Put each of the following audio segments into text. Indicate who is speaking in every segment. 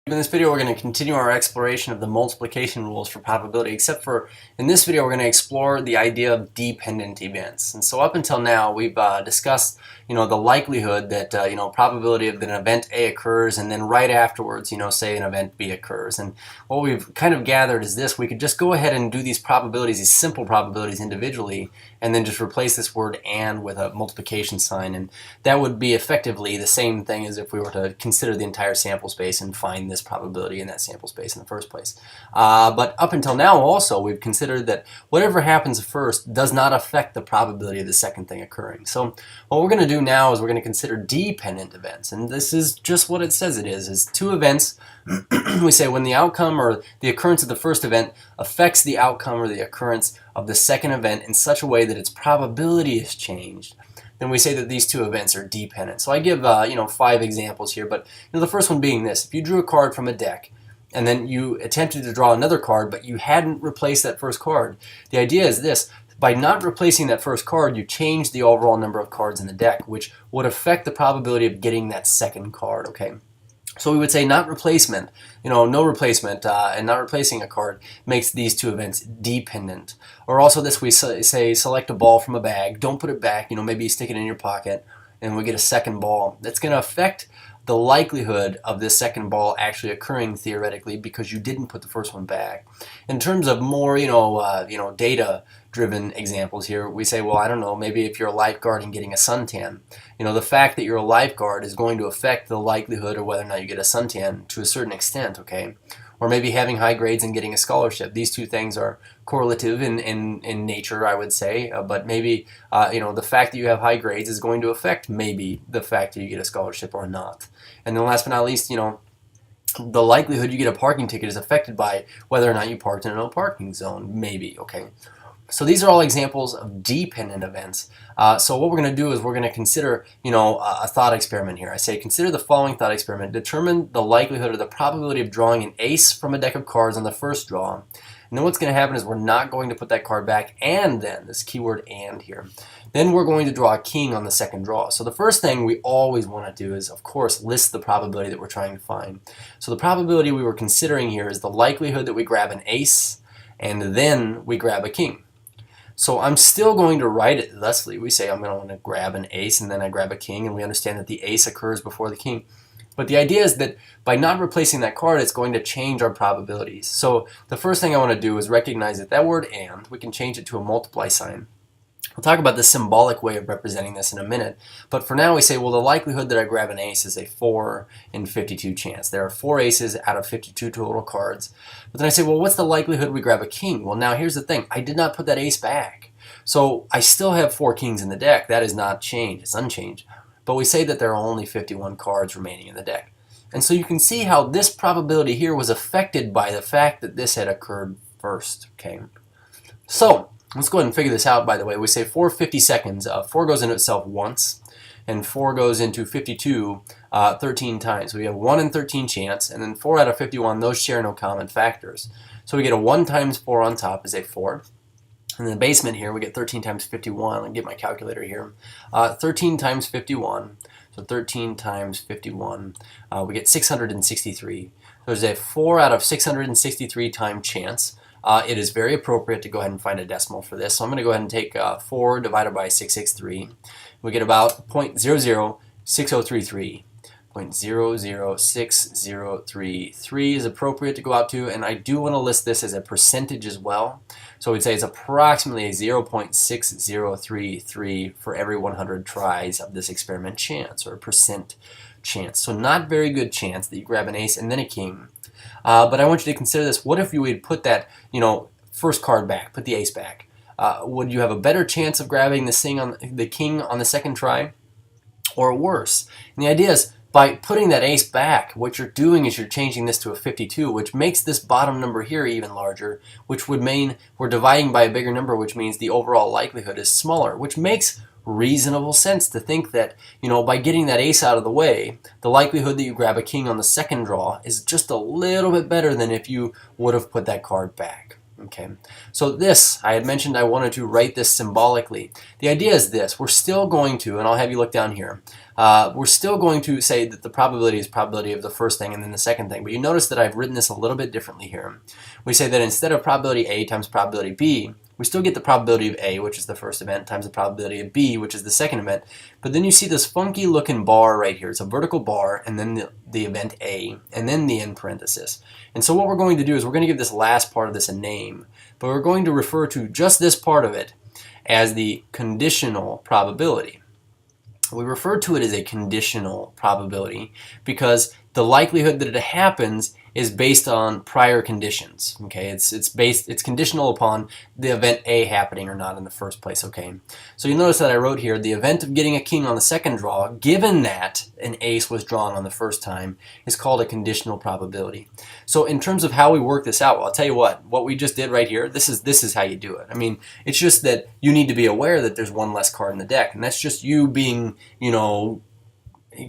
Speaker 1: In this video, we're going to continue our exploration of the multiplication rules for probability, except for in this video, we're going to explore the idea of dependent events. And so up until now, we've discussed, the likelihood that, probability of that an event A occurs, and then right afterwards, say an event B occurs. And what we've kind of gathered is this: we could just go ahead and do these probabilities, these simple probabilities individually, and then just replace this word "and" with a multiplication sign. And that would be effectively the same thing as if we were to consider the entire sample space and find this probability in that sample space in the first place. But up until now also, we've considered that whatever happens first does not affect the probability of the second thing occurring. So what we're going to do now is we're going to consider dependent events. And this is just what it says it is two events. We say when the outcome or the occurrence of the first event affects the outcome or the occurrence of the second event in such a way that its probability is changed, then we say that these two events are dependent. So I give 5 examples here, but the first one being this: if you drew a card from a deck and then you attempted to draw another card but you hadn't replaced that first card, the idea is this: by not replacing that first card, you change the overall number of cards in the deck, which would affect the probability of getting that second card. Okay. So we would say not replacement, no replacement, and not replacing a card makes these two events dependent. Or also this, we say select a ball from a bag, don't put it back, maybe you stick it in your pocket, and we get a second ball. That's going to affect the likelihood of this second ball actually occurring theoretically because you didn't put the first one back. In terms of more, data-driven examples here, we say, well, I don't know, maybe if you're a lifeguard and getting a suntan, the fact that you're a lifeguard is going to affect the likelihood of whether or not you get a suntan to a certain extent, okay? Or maybe having high grades and getting a scholarship. These two things are correlative in nature, I would say, but maybe the fact that you have high grades is going to affect maybe the fact that you get a scholarship or not. And then last but not least, the likelihood you get a parking ticket is affected by whether or not you parked in a no parking zone, maybe, okay? So these are all examples of dependent events. So what we're going to do is we're going to consider, a thought experiment here. I say consider the following thought experiment. Determine the likelihood or the probability of drawing an ace from a deck of cards on the first draw. And then what's going to happen is we're not going to put that card back, and then, this keyword "and" here. Then we're going to draw a king on the second draw. So the first thing we always want to do is, of course, list the probability that we're trying to find. So the probability we were considering here is the likelihood that we grab an ace, and then we grab a king. So I'm still going to write it thusly. We say I'm going to want to grab an ace and then I grab a king, and we understand that the ace occurs before the king. But the idea is that by not replacing that card, it's going to change our probabilities. So the first thing I want to do is recognize that that word "and," we can change it to a multiply sign. We'll talk about the symbolic way of representing this in a minute. But for now we say, well, the likelihood that I grab an ace is a 4 in 52 chance. There are 4 aces out of 52 total cards. But then I say, well, what's the likelihood we grab a king? Well, now here's the thing. I did not put that ace back. So I still have 4 kings in the deck. That is not changed. It's unchanged. But we say that there are only 51 cards remaining in the deck. And so you can see how this probability here was affected by the fact that this had occurred first. Okay. So let's go ahead and figure this out, by the way. We say 4 50-seconds. 4 goes into itself once, and 4 goes into 52 13 times. So we have 1 in 13 chance, and then 4 out of 51, those share no common factors. So we get a 1 times 4 on top is a 4. And in the basement here, we get 13 times 51. I'll get my calculator here. 13 times 51. So 13 times 51, we get 663. There's a 4 out of 663 time chance. It is very appropriate to go ahead and find a decimal for this. So I'm going to go ahead and take 4 divided by 663. We get about 0.006033. 0.006033 is appropriate to go out to, and I do want to list this as a percentage as well. So we'd say it's approximately a 0.6033 for every 100 tries of this experiment chance, or percent chance. So not very good chance that you grab an ace and then a king. But I want you to consider this. What if you would put that, first card back, put the ace back? Would you have a better chance of grabbing the king on the second try, or worse? And the idea is, by putting that ace back, what you're doing is you're changing this to a 52, which makes this bottom number here even larger, which would mean we're dividing by a bigger number, which means the overall likelihood is smaller, which makes reasonable sense to think that, by getting that ace out of the way, the likelihood that you grab a king on the second draw is just a little bit better than if you would have put that card back. Okay, so this, I had mentioned I wanted to write this symbolically. The idea is this: we're still going to, and I'll have you look down here, we're still going to say that the probability is probability of the first thing and then the second thing. But you notice that I've written this a little bit differently here. We say that instead of probability A times probability B, we still get the probability of A, which is the first event, times the probability of B, which is the second event. But then you see this funky looking bar right here. It's a vertical bar, and then the event A, and then the end parenthesis. And so what we're going to do is we're going to give this last part of this a name, but we're going to refer to just this part of it as the conditional probability. We refer to it as a conditional probability because the likelihood that it happens is based on prior conditions. Okay, it's conditional upon the event A happening or not in the first place. Okay, so you notice that I wrote here the event of getting a king on the second draw, given that an ace was drawn on the first time, is called a conditional probability. So in terms of how we work this out, well, I'll tell you what we just did right here. This is how you do it. I mean, it's just that you need to be aware that there's one less card in the deck, and that's just you being, you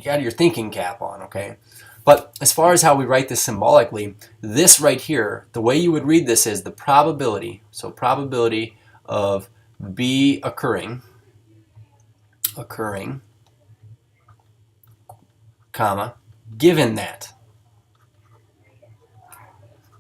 Speaker 1: got your thinking cap on. Okay. But as far as how we write this symbolically, this right here, the way you would read this is the probability, so probability of B occurring, comma, given that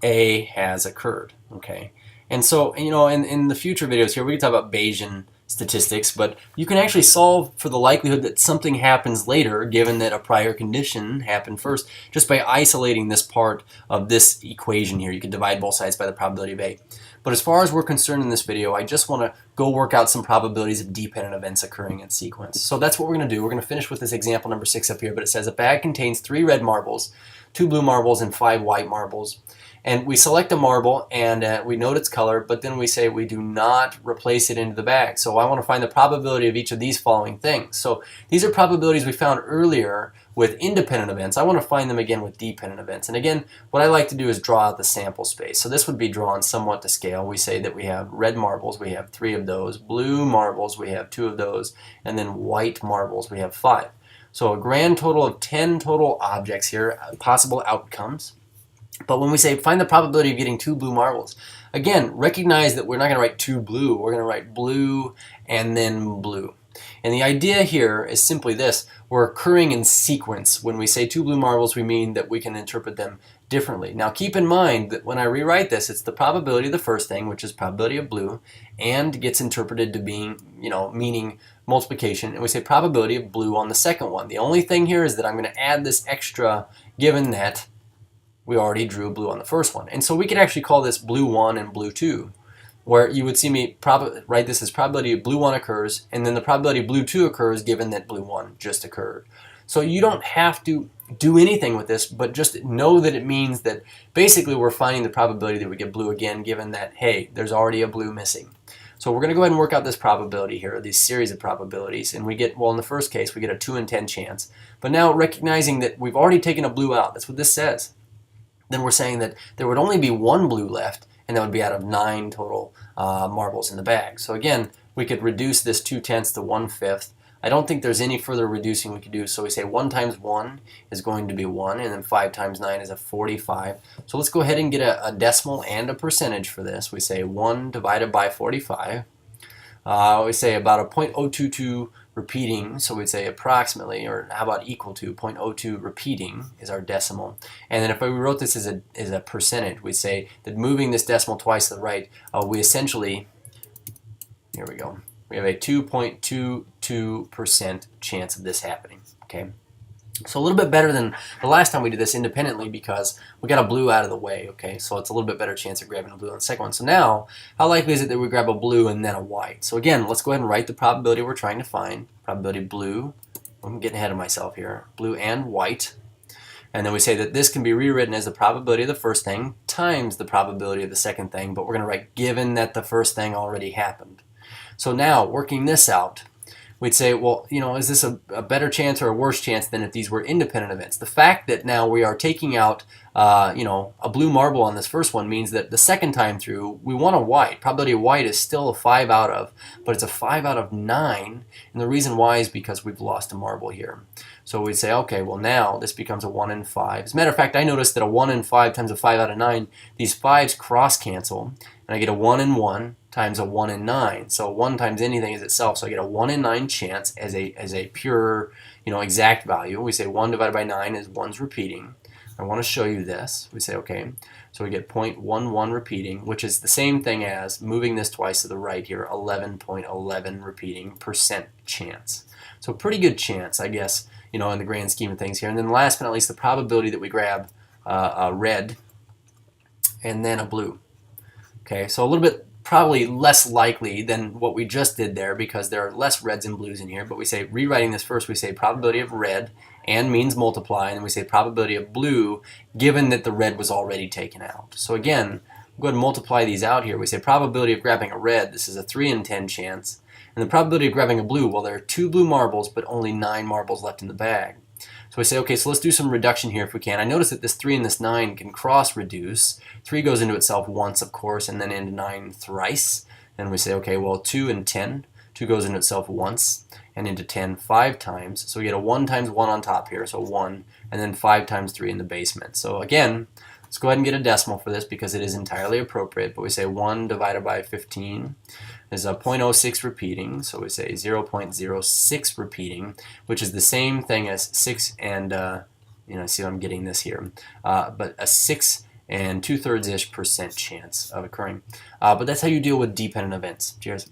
Speaker 1: A has occurred, okay? And so, in the future videos here, we can talk about Bayesian statistics, but you can actually solve for the likelihood that something happens later, given that a prior condition happened first, just by isolating this part of this equation here. You can divide both sides by the probability of A. But as far as we're concerned in this video, I just want to go work out some probabilities of dependent events occurring in sequence. So that's what we're going to do. We're going to finish with this example number 6 up here, but it says a bag contains 3 red marbles, 2 blue marbles, and 5 white marbles. And we select a marble and we note its color, but then we say we do not replace it into the bag. So I want to find the probability of each of these following things. So these are probabilities we found earlier with independent events. I want to find them again with dependent events. And again, what I like to do is draw out the sample space. So this would be drawn somewhat to scale. We say that we have red marbles, we have 3 of those, blue marbles, we have 2 of those, and then white marbles, we have 5. So a grand total of 10 total objects here, possible outcomes. But when we say find the probability of getting 2 blue marbles, again, recognize that we're not going to write 2 blue. We're going to write blue and then blue. And the idea here is simply this. We're occurring in sequence. When we say 2 blue marbles, we mean that we can interpret them differently. Now keep in mind that when I rewrite this, it's the probability of the first thing, which is probability of blue, and gets interpreted to being, meaning multiplication. And we say probability of blue on the second one. The only thing here is that I'm going to add this extra given that we already drew blue on the first one. And so we could actually call this blue 1 and blue 2, where you would see me write this as probability of blue 1 occurs, and then the probability of blue 2 occurs given that blue 1 just occurred. So you don't have to do anything with this, but just know that it means that basically we're finding the probability that we get blue again given that, hey, there's already a blue missing. So we're going to go ahead and work out this probability here, these series of probabilities, and we get, well, in the first case, we get a 2 in 10 chance. But now recognizing that we've already taken a blue out, that's what this says. Then we're saying that there would only be 1 blue left, and that would be out of 9 total marbles in the bag. So again, we could reduce this 2/10 to 1/5. I don't think there's any further reducing we could do, so we say 1 times 1 is going to be 1, and then 5 times 9 is a 45. So let's go ahead and get a decimal and a percentage for this. We say 1 divided by 45. We say about a 0.022 repeating, so we'd say approximately, or how about equal to 0.02 repeating is our decimal. And then if we wrote this as a percentage, we'd say that moving this decimal twice to the right, we essentially, here we go, we have a 2.22% chance of this happening. Okay, so a little bit better than the last time we did this independently because we got a blue out of the way. Okay, so it's a little bit better chance of grabbing a blue on the second one. So now, how likely is it that we grab a blue and then a white? So again, let's go ahead and write the probability we're trying to find. Probability blue, I'm getting ahead of myself here, blue and white. And then we say that this can be rewritten as the probability of the first thing times the probability of the second thing, but we're going to write given that the first thing already happened. So now, working this out, we'd say, well, is this a better chance or a worse chance than if these were independent events? The fact that now we are taking out a blue marble on this first one means that the second time through we want a white. Probability of white is still a 5 out of, but it's a 5 out of 9, and the reason why is because we've lost a marble here. So we'd say, okay, well now this becomes a 1 in 5. As a matter of fact, I noticed that a 1 in 5 times a 5 out of 9, these 5s cross cancel, and I get a 1 in 1 times a 1 in 9. So 1 times anything is itself, so I get a 1 in 9 chance as a pure exact value. We say 1 divided by 9 is 1's repeating. I want to show you this. We say, okay, so we get 0.11 repeating, which is the same thing as moving this twice to the right here, 11.11 repeating percent chance. So pretty good chance, I guess, in the grand scheme of things here. And then last but not least, the probability that we grab a red and then a blue. Okay, so a little bit probably less likely than what we just did there because there are less reds and blues in here, but we say, rewriting this first, we say probability of red and means multiply, and then we say probability of blue given that the red was already taken out. So again, we'll go ahead and multiply these out here. We say probability of grabbing a red, this is a 3 in 10 chance, and the probability of grabbing a blue, well, there are 2 blue marbles but only 9 marbles left in the bag. So we say, okay, so let's do some reduction here if we can. I notice that this 3 and this 9 can cross-reduce. 3 goes into itself once, of course, and then into 9 thrice. And we say, okay, well, 2 and 10. 2 goes into itself once, and into 10 5 times. So we get a 1 times 1 on top here, so 1, and then 5 times 3 in the basement. So again, let's go ahead and get a decimal for this because it is entirely appropriate. But we say 1 divided by 15 is a 0.06 repeating. So we say 0.06 repeating, which is the same thing as 6 and, see I'm getting this here, but a 6 and 2/3-ish% chance of occurring. But that's how you deal with dependent events. Cheers.